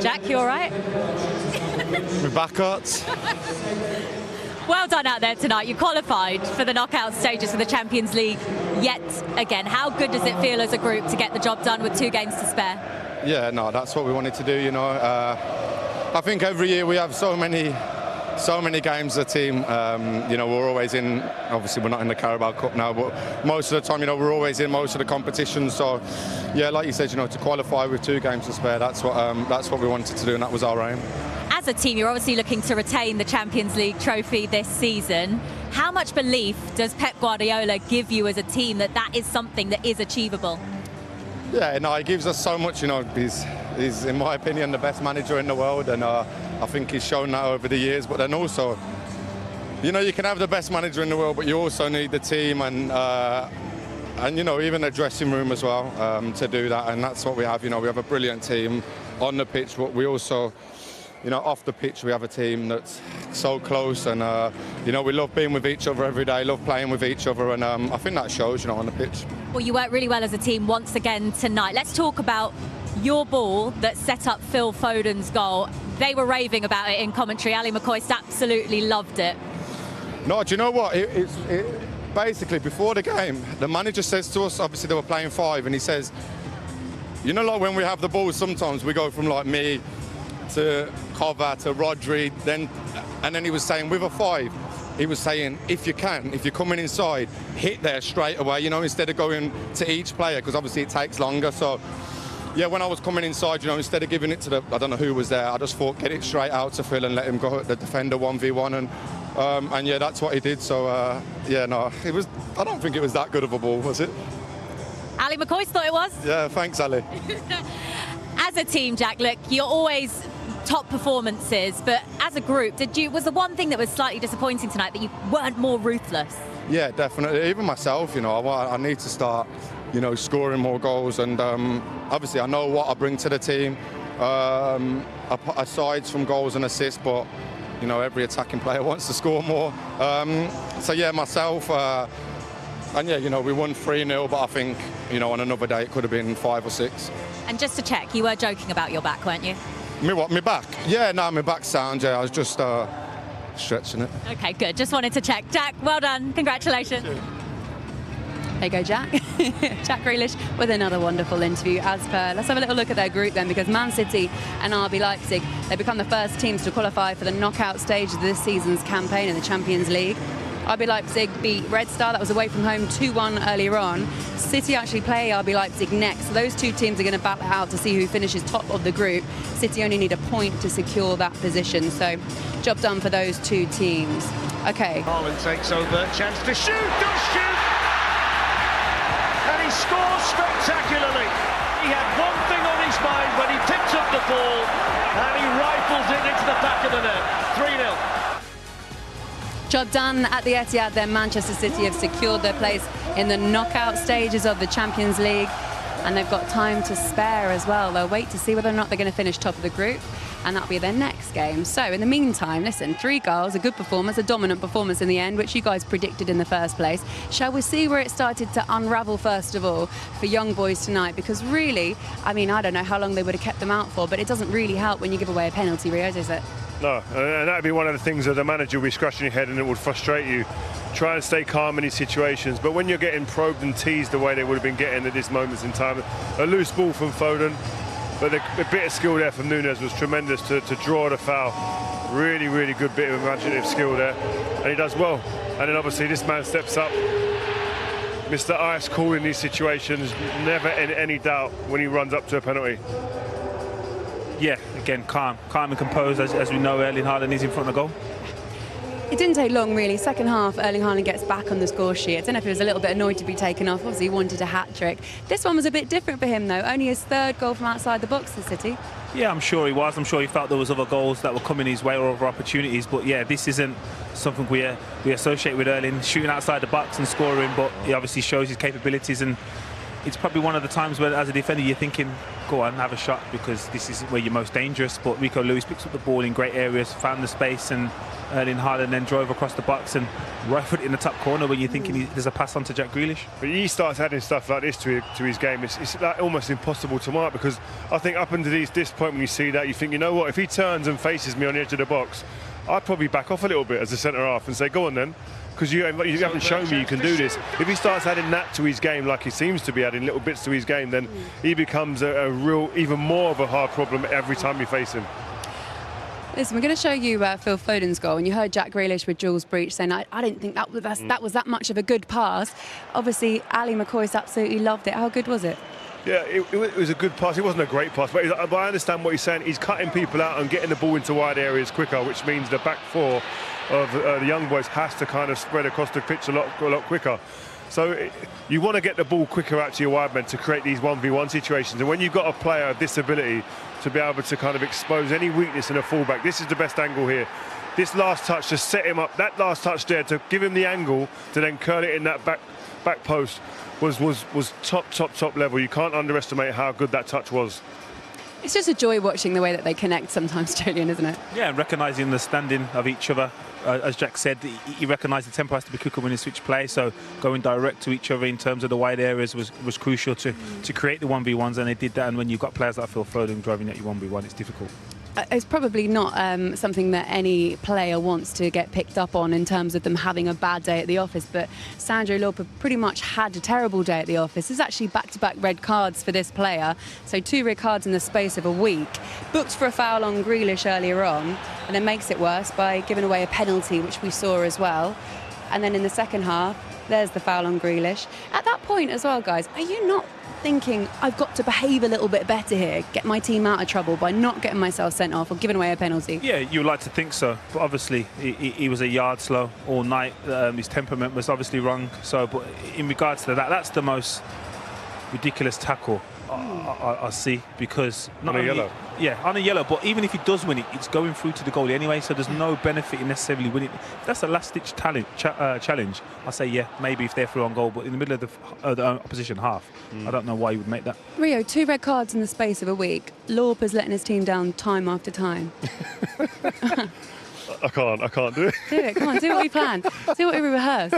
Jack, you all right? My back hurts. Well done out there tonight. You qualified for the knockout stages for the Champions League yet again. How good does it feel as a group to get the job done with 2 games to spare? Yeah, no, that's what we wanted to do, you know. I think every year we have so many games as a team. You know, we're always in, obviously we're not in the Carabao Cup now, but most of the time, you know, we're always in most of the competitions. So, yeah, like you said, you know, to qualify with 2 games to spare, that's what we wanted to do, and that was our aim. As a team, you're obviously looking to retain the Champions League trophy this season. How much belief does Pep Guardiola give you as a team that that is something that is achievable? Yeah, no, he gives us so much, you know. He's, in my opinion, the best manager in the world, and I think he's shown that over the years. But then also, you know, you can have the best manager in the world, but you also need the team and you know, even the dressing room as well to do that. And that's what we have. You know, we have a brilliant team on the pitch, but we also, you know, off the pitch, we have a team that's so close, and you know, we love being with each other every day, love playing with each other, and I think that shows, you know, on the pitch. Well, you worked really well as a team once again tonight. Let's talk about your ball that set up Phil Foden's goal. They were raving about it in commentary. Ali McCoist absolutely loved it. No, do you know what? Basically, before the game, the manager says to us, obviously they were playing 5, and he says, you know, like when we have the ball, sometimes we go from like me to Cover to Rodri, and then he was saying with a 5, he was saying if you're coming inside, hit there straight away, you know, instead of going to each player, because obviously it takes longer. So yeah, when I was coming inside, you know, instead of giving it to I don't know who was there, I just thought get it straight out to Phil and let him go at the defender 1v1, and yeah, that's what he did. So yeah, no, I don't think it was that good of a ball, was it? Ali McCoist thought it was? Yeah, thanks, Ali. As a team, Jack, look, you're always top performances, but as a group, was the one thing that was slightly disappointing tonight that you weren't more ruthless? Yeah, definitely. Even myself, you know, I need to start, you know, scoring more goals, and obviously I know what I bring to the team, aside from goals and assists, but you know, every attacking player wants to score more. So yeah, myself, and yeah, you know, we won 3-0, but I think, you know, on another day it could have been 5 or 6. And just to check, you were joking about your back, weren't you? Me what? My back? Yeah, no, my back's sound. Yeah, I was just stretching it. Okay, good. Just wanted to check. Jack, well done. Congratulations. There you go, Jack. Jack Grealish with another wonderful interview as per. Let's have a little look at their group then, because Man City and RB Leipzig, they become the first teams to qualify for the knockout stage of this season's campaign in the Champions League. RB Leipzig beat Red Star, that was away from home, 2-1 earlier on. City actually play RB Leipzig next, so those 2 teams are going to battle it out to see who finishes top of the group. City only need a point to secure that position, so job done for those 2 teams. Okay. Haaland takes over, chance to shoot, does shoot! And he scores spectacularly. He had one thing on his mind when he picks up the ball, and he rifles it into the back of the net. 3-0. Job done at the Etihad, then Manchester City have secured their place in the knockout stages of the Champions League, and they've got time to spare as well. They'll wait to see whether or not they're going to finish top of the group, and that'll be their next game. So in the meantime, listen, 3 goals, a good performance, a dominant performance in the end, which you guys predicted in the first place. Shall we see where it started to unravel first of all for young boys tonight? Because really, I mean, I don't know how long they would have kept them out for, but it doesn't really help when you give away a penalty, Rio, does it? No, and that would be one of the things that the manager will be scratching your head, and it would frustrate you. Try and stay calm in these situations, but when you're getting probed and teased the way they would have been getting at this moments in time, a loose ball from Foden, but the bit of skill there from Nunes was tremendous to draw the foul. Really, really good bit of imaginative skill there, and he does well. And then obviously this man steps up. Mr. Ice cool in these situations, never in any doubt when he runs up to a penalty. Yeah, again, calm and composed, as we know Erling Haaland is in front of the goal. It didn't take long, really. Second half, Erling Haaland gets back on the score sheet. I don't know if he was a little bit annoyed to be taken off. Obviously, he wanted a hat-trick. This one was a bit different for him, though. Only his 3rd goal from outside the box for City. Yeah, I'm sure he was. I'm sure he felt there was other goals that were coming his way or other opportunities. But yeah, this isn't something we associate with Erling, shooting outside the box and scoring. But he obviously shows his capabilities, and it's probably one of the times where, as a defender, you're thinking, go on, have a shot, because this is where you're most dangerous. But Rico Lewis picks up the ball in great areas, found the space, and Erling Haaland then drove across the box and rifled it in the top corner when you're thinking there's a pass on to Jack Grealish. But he starts adding stuff like this to his game. It's like almost impossible to mark, because I think up until this point when you see that, you think, you know what, if he turns and faces me on the edge of the box, I'd probably back off a little bit as a centre-half and say, go on then, because you haven't shown me you can do this. If he starts adding that to his game, like he seems to be adding little bits to his game, then he becomes a real, even more of a hard problem every time you face him. Listen, we're going to show you Phil Foden's goal, and you heard Jack Grealish with Jules Breach saying, I didn't think that was that much of a good pass. Obviously, Ali McCoy's absolutely loved it. How good was it? Yeah, it was a good pass. It wasn't a great pass, but I understand what he's saying. He's cutting people out and getting the ball into wide areas quicker, which means the back four of the young boys has to kind of spread across the pitch a lot quicker. So you want to get the ball quicker out to your wide men to create these 1v1 situations. And when you've got a player of this ability to be able to kind of expose any weakness in a fullback, this is the best angle here. This last touch to set him up, that last touch there to give him the angle to then curl it in that back post was top level. You can't underestimate how good that touch was. It's just a joy watching the way that they connect sometimes, Julian, isn't it? Yeah, and recognising the standing of each other. As Jack said, he recognised the tempo has to be quicker when you switch play, so going direct to each other in terms of the wide areas was crucial to create the 1v1s, and they did that. And when you've got players like Phil Foden driving at you 1v1, it's difficult. It's probably not something that any player wants to get picked up on in terms of them having a bad day at the office, but Sandro Lorpa pretty much had a terrible day at the office. There's actually back-to-back red cards for this player, so 2 red cards in the space of a week. Booked for a foul on Grealish earlier on, and then makes it worse by giving away a penalty, which we saw as well. And then in the second half, there's the foul on Grealish. At that point as well, guys, are you not thinking, I've got to behave a little bit better here, get my team out of trouble by not getting myself sent off or giving away a penalty? Yeah, you would like to think so, but obviously he was a yard slow all night. His temperament was obviously wrong. So, but in regards to that, that's the most ridiculous tackle I see, because not on a only, yellow. Yeah, on a yellow, but even if he does win it, it's going through to the goalie anyway, so there's no benefit in necessarily winning. If that's a last-ditch challenge, I say, yeah, maybe if they're through on goal, but in the middle of the opposition half, I don't know why you would make that. Rio, 2 red cards in the space of a week. Lorpa's letting his team down time after time. I can't do it. Do it, come on, do what we plan. Do what we rehearse.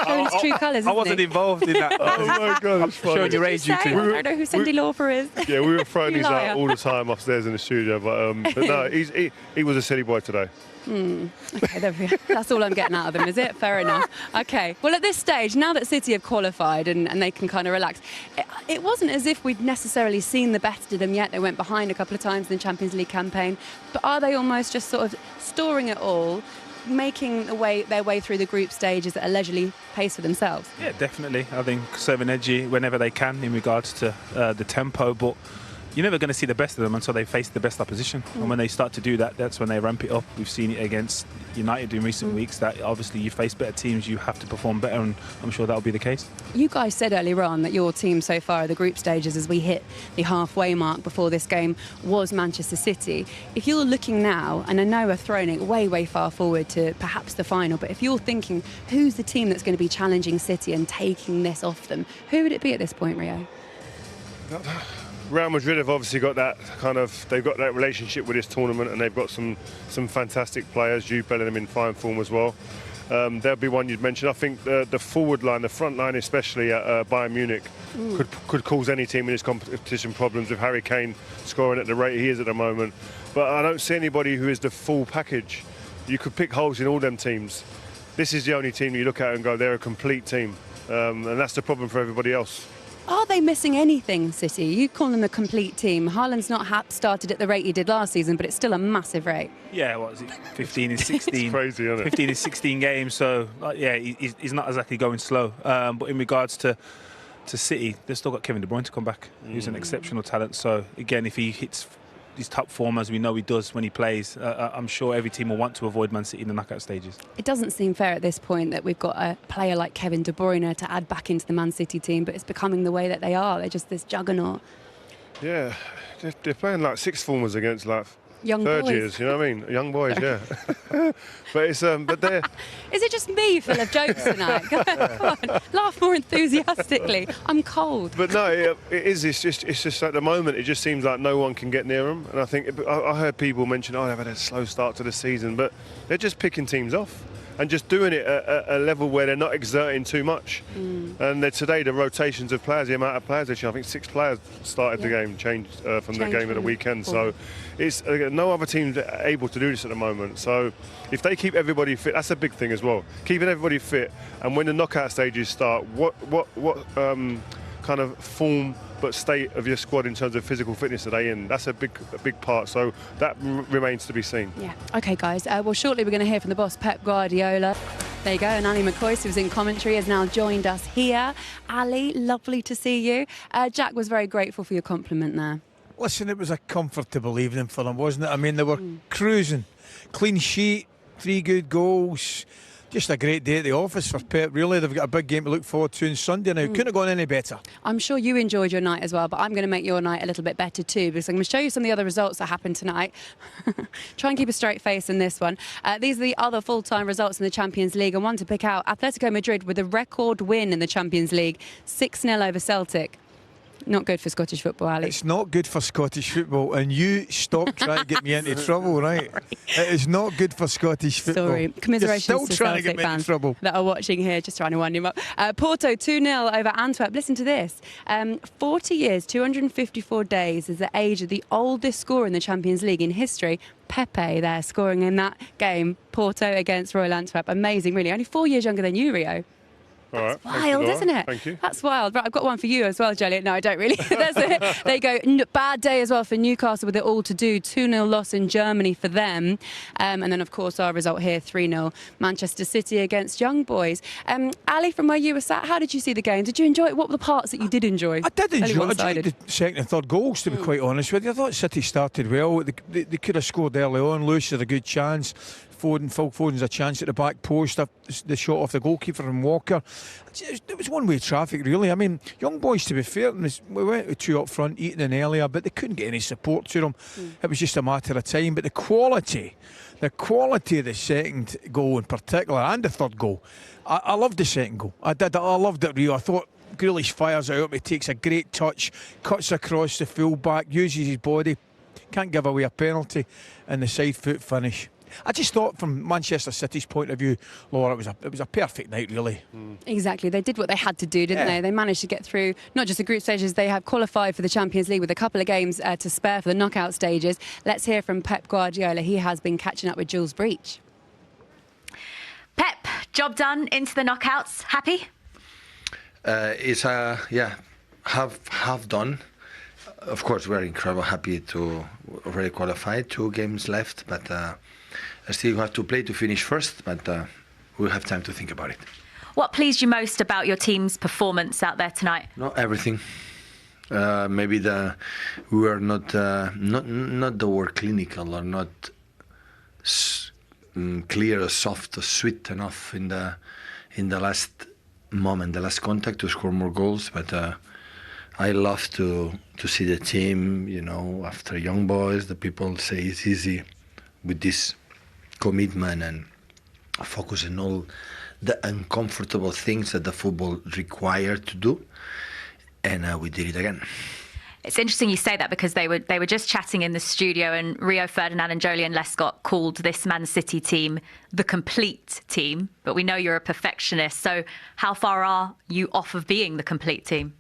Showing his true colours, I wasn't involved in that. Oh my God, it's funny. Showing your age, you two. I don't know who Sandy Lorpa is. Yeah, we were throwing these liar. out all the time upstairs in the studio, but no, he was a silly boy today. Okay, there we go. That's all I'm getting out of them, is it? Fair enough. Okay. Well, at this stage, now that City have qualified and they can kind of relax, it wasn't as if we'd necessarily seen the best of them yet. They went behind a couple of times in the Champions League campaign. But are they almost just sort of storing it all, making their way through the group stages at a leisurely pace for themselves? Yeah, definitely. I think serving edgy whenever they can in regards to the tempo, but you're never going to see the best of them until they face the best opposition. And when they start to do that, that's when they ramp it up. We've seen it against United in recent weeks, that obviously you face better teams, you have to perform better, and I'm sure that'll be the case. You guys said earlier on that your team so far at the group stages, as we hit the halfway mark before this game, was Manchester City. If you're looking now, and I know we're throwing it way far forward to perhaps the final, but if you're thinking who's the team that's going to be challenging City and taking this off them, who would it be at this point, Rio? Real Madrid have obviously got that they've got that relationship with this tournament, and they've got some fantastic players. Jude Bellingham in fine form as well. There'll be one you'd mention. I think the forward line, the front line especially at Bayern Munich, could cause any team in this competition problems with Harry Kane scoring at the rate he is at the moment. But I don't see anybody who is the full package. You could pick holes in all them teams. This is the only team you look at and go, they're a complete team. And that's the problem for everybody else. Are they missing anything, City? You call them a complete team. Haaland's not started at the rate he did last season, but it's still a massive rate. Yeah, what is it? 15 and 16. It's crazy, isn't it? 15 and 16 games, so yeah, he's not exactly going slow. But in regards to City, they've still got Kevin De Bruyne to come back. He's an exceptional talent. So again, if he hits his top form, as we know he does when he plays, I'm sure every team will want to avoid Man City in the knockout stages. It doesn't seem fair at this point that we've got a player like Kevin De Bruyne to add back into the Man City team, but it's becoming the way that they are. They're just this juggernaut. Yeah, they're playing like sixth formers against like Young third boys. years, you know what I mean? Young boys, yeah. But it's but they're. Is it just me full of jokes tonight? Come on, laugh more enthusiastically. I'm cold. But no, it is. It's just at the moment, it just seems like no one can get near them. And I think I heard people mention, oh, they've had a slow start to the season, but they're just picking teams off and just doing it at a level where they're not exerting too much. And today, the rotations of players, the amount of players, actually, I think 6 players started the game, changed from the game of the weekend. So it's no other team's able to do this at the moment. So if they keep everybody fit, that's a big thing as well. Keeping everybody fit, and when the knockout stages start, what kind of form but state of your squad in terms of physical fitness are they in? That's a big part. So that remains to be seen. Yeah. Okay, guys. Well, shortly we're going to hear from the boss, Pep Guardiola. There you go. And Ali McCoy, who was in commentary, has now joined us here. Ali, lovely to see you. Jack was very grateful for your compliment there. Listen, it was a comfortable evening for them, wasn't it? I mean, they were cruising. Clean sheet, 3 good goals. Just a great day at the office for Pep, really. They've got a big game to look forward to on Sunday now. Couldn't have gone any better. I'm sure you enjoyed your night as well, but I'm going to make your night a little bit better too, because I'm going to show you some of the other results that happened tonight. Try and keep a straight face in this one. These are the other full-time results in the Champions League, and one to pick out, Atletico Madrid with a record win in the Champions League, 6-0 over Celtic. Not good for Scottish football, Ali. It's not good for Scottish football, and you stop trying to get me into trouble, right? It is not good for Scottish football. Sorry, commiserations to Celtic fans that are watching here, just trying to wind him up. Porto 2-0 over Antwerp. Listen to this. 40 years, 254 days is the age of the oldest scorer in the Champions League in history. Pepe there, scoring in that game, Porto against Royal Antwerp. Amazing, really. Only 4 years younger than you, Rio. That's wild, isn't it? Thank you. That's wild. Right, I've got one for you as well, Jolly. No, I don't really. There you go. Bad day as well for Newcastle with it all to do. 2-0 loss in Germany for them. And then, of course, our result here, 3-0 Manchester City against Young Boys. Ali, from where you were sat, how did you see the game? Did you enjoy it? What were the parts that you did enjoy? I did enjoy the second and third goals, to be quite honest with you. I thought City started well. They could have scored early on. Lewis had a good chance. Phil Foden's a chance at the back post, the shot off the goalkeeper from Walker. It was one-way traffic, really. I mean, Young Boys, to be fair, we went with 2 up front, eating in earlier, but they couldn't get any support to them. It was just a matter of time. But the quality of the second goal in particular, and the third goal, I loved the second goal. I did. I loved it, Rio. I thought Grealish fires out, he takes a great touch, cuts across the full-back, uses his body, can't give away a penalty, and the side foot finish. I just thought, from Manchester City's point of view, Laura, it was a perfect night, really. Exactly. They did what they had to do, didn't they? They managed to get through not just the group stages, they have qualified for the Champions League with a couple of games to spare for the knockout stages. Let's hear from Pep Guardiola. He has been catching up with Jules Breach. Pep, job done, into the knockouts. Happy? It's half done. Of course, we're incredibly happy to already qualify. 2 games left, but I still have to play to finish first, but we'll have time to think about it. What pleased you most about your team's performance out there tonight? Not everything. Maybe we were not the word clinical, or not clear or soft or sweet enough in the last moment, the last contact, to score more goals. But I love to see the team, after Young Boys, the people say it's easy with this commitment and focus on all the uncomfortable things that the football required to do. And we did it again. It's interesting you say that, because they were just chatting in the studio, and Rio Ferdinand and Jolyon Lescott called this Man City team the complete team. But we know you're a perfectionist. So how far are you off of being the complete team?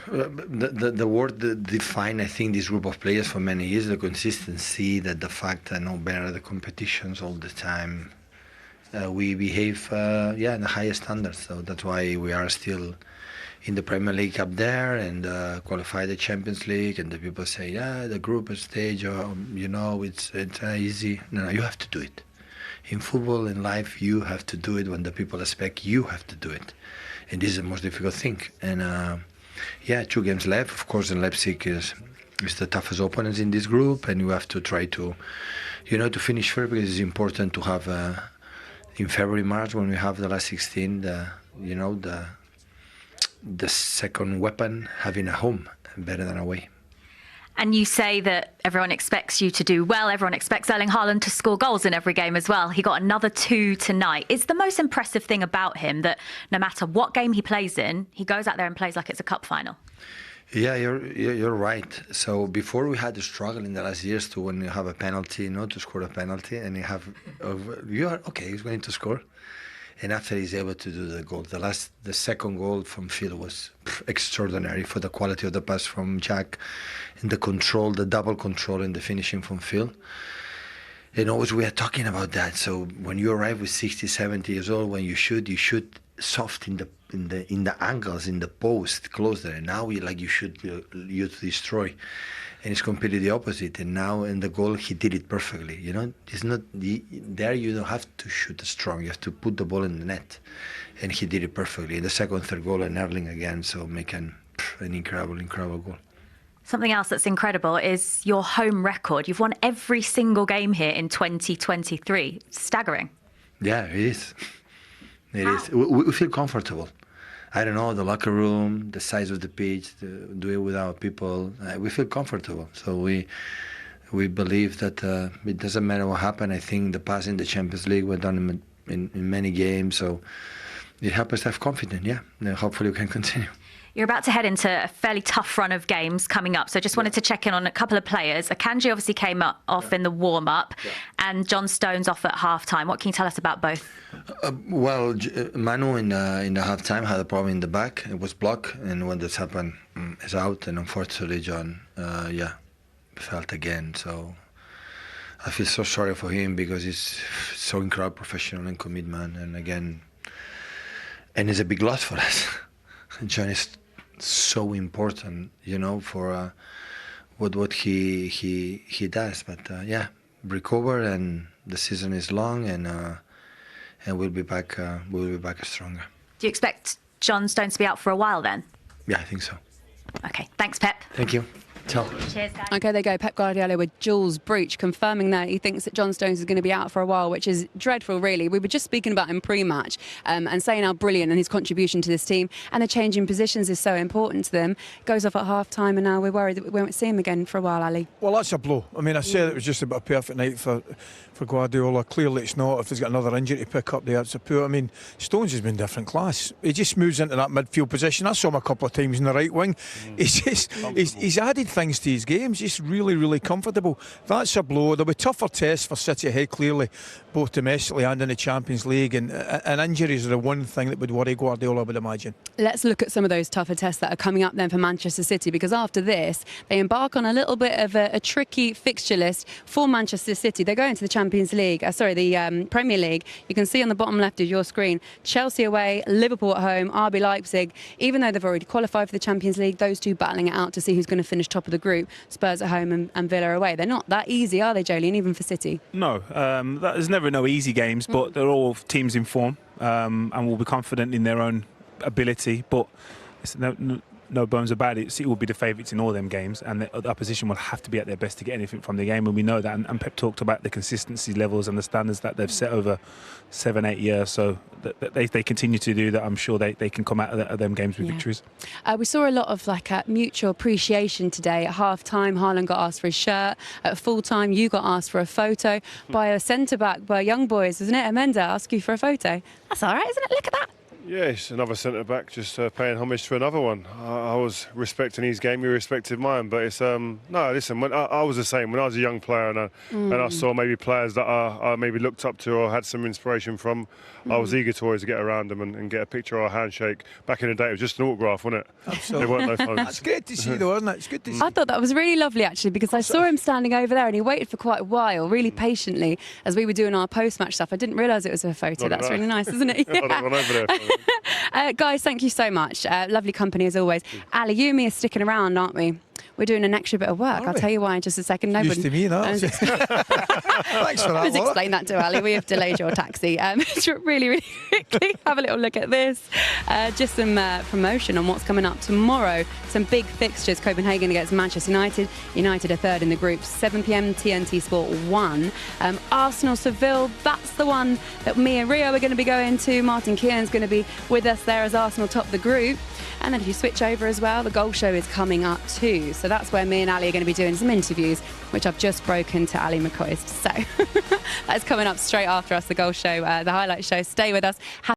The word that defined, I think, this group of players for many years, the consistency, that the fact that I know better the competitions all the time. We behave, in the highest standards. So that's why we are still in the Premier League up there and qualify the Champions League. And the people say, the group stage, it's easy. No, you have to do it. In football, in life, you have to do it. When the people expect, you have to do it. And this is the most difficult thing. And 2 games left. Of course, and Leipzig is the toughest opponents in this group, and you have to try to, to finish fair, because it's important to have in February, March, when we have the last 16, the second weapon, having a home better than away. And you say that everyone expects you to do well. Everyone expects Erling Haaland to score goals in every game as well. He got another 2 tonight. It's the most impressive thing about him that no matter what game he plays in, he goes out there and plays like it's a cup final. Yeah, you're right. So before we had the struggle in the last years to when you have a penalty, to score a penalty, and you are okay, he's going to score. And after he's able to do the goal, the second goal from Phil was extraordinary for the quality of the pass from Jack, and the control, the double control, and the finishing from Phil. And always we are talking about that. So when you arrive with 60, 70 years old, when you shoot soft in the angles, in the post, close there. And now you shoot you to destroy. And it's completely the opposite. And now in the goal, he did it perfectly. It's not there. You don't have to shoot strong. You have to put the ball in the net, and he did it perfectly. And the second, third goal, and Erling again. So making an incredible goal. Something else that's incredible is your home record. You've won every single game here in 2023. Staggering. Yeah, it is. It is. We feel comfortable. I don't know, the locker room, the size of the pitch, do it without people. We feel comfortable. So we believe that it doesn't matter what happened. I think the pass in the Champions League were done in many games. So it helps us have confidence, yeah. And hopefully we can continue. You're about to head into a fairly tough run of games coming up. So just wanted to check in on a couple of players. Akanji obviously came off in the warm-up, and John Stones off at half-time. What can you tell us about both? Well, Manu in the half-time had a problem in the back. It was blocked, and when this happened, it's out. And unfortunately, John, felt again. So I feel so sorry for him because he's so incredible professional and commitment. And again, and it's a big loss for us. John is so important, for what he does. But recover, and the season is long, and we'll be back. We'll be back stronger. Do you expect John Stones to be out for a while then? Yeah, I think so. Okay, thanks, Pep. Thank you. Ciao. Cheers, guys. Okay, there you go. Pep Guardiola with Jules Breach confirming that he thinks that John Stones is going to be out for a while, which is dreadful, really. We were just speaking about him pre-match and saying how brilliant and his contribution to this team and the change in positions is so important to them. Goes off at half-time, and now we're worried that we won't see him again for a while, Ali. Well, that's a blow. I mean, I said it was just about a perfect night for Guardiola. Clearly it's not. If he's got another injury to pick up there, it's a poor. I mean, Stones has been different class. He just moves into that midfield position. I saw him a couple of times in the right wing. He's added things to his game. He's just really comfortable. That's a blow. There'll be tougher tests for City ahead, clearly, both domestically and in the Champions League. And injuries are the one thing that would worry Guardiola, I would imagine. Let's look at some of those tougher tests that are coming up then for Manchester City, because after this, they embark on a little bit of a tricky fixture list for Manchester City. They're going to the Champions League, the Premier League. You can see on the bottom left of your screen, Chelsea away, Liverpool at home, RB Leipzig. Even though they've already qualified for the Champions League, those two battling it out to see who's going to finish top of the group. Spurs at home and Villa away. They're not that easy, are they, Jolene, even for City? No, there's never no easy games, but they're all teams in form and will be confident in their own ability. But it's no bones about it. City will be the favourites in all them games, and the opposition will have to be at their best to get anything from the game, and we know that. And Pep talked about the consistency levels and the standards that they've set over 7-8 years. So they continue to do that. I'm sure they can come out of them games with victories. We saw a lot of mutual appreciation today. At half time, Haaland got asked for his shirt. At full time, you got asked for a photo by a centre back by Young Boys, wasn't it? Amanda asked you for a photo. That's all right, isn't it? Look at that. Yeah, it's another centre-back just paying homage to another one. I was respecting his game, he respected mine. But it's, no, listen, when I was the same. When I was a young player and I saw maybe players that I maybe looked up to or had some inspiration from, I was eager to always get around them and get a picture or a handshake. Back in the day, it was just an autograph, wasn't it? Absolutely. There weren't no phones. That's great to see, though, isn't it? It's good to see. I thought that was really lovely, actually, because I saw him standing over there and he waited for quite a while, really patiently, as we were doing our post-match stuff. I didn't realise it was a photo. That's really nice, isn't it? Yeah. I've gone over there. Guys, thank you so much. Lovely company as always. Ali, you and me are sticking around, aren't we? We're doing an extra bit of work. I'll tell you why in just a second. Used to me, no? Thanks for that. Just explain that to Ali. We have delayed your taxi. Really quickly, have a little look at this. Just some promotion on what's coming up tomorrow. Some big fixtures. Copenhagen against Manchester United. United are third in the group. 7 p.m. TNT Sport 1. Arsenal Seville. That's the one that me and Rio are going to be going to. Martin Keown's going to be with us there as Arsenal top the group. And then if you switch over as well, the goal show is coming up too. So that's where me and Ali are going to be doing some interviews, which I've just broken to Ali McCoist. So that's coming up straight after us, the goal show, the highlight show. Stay with us.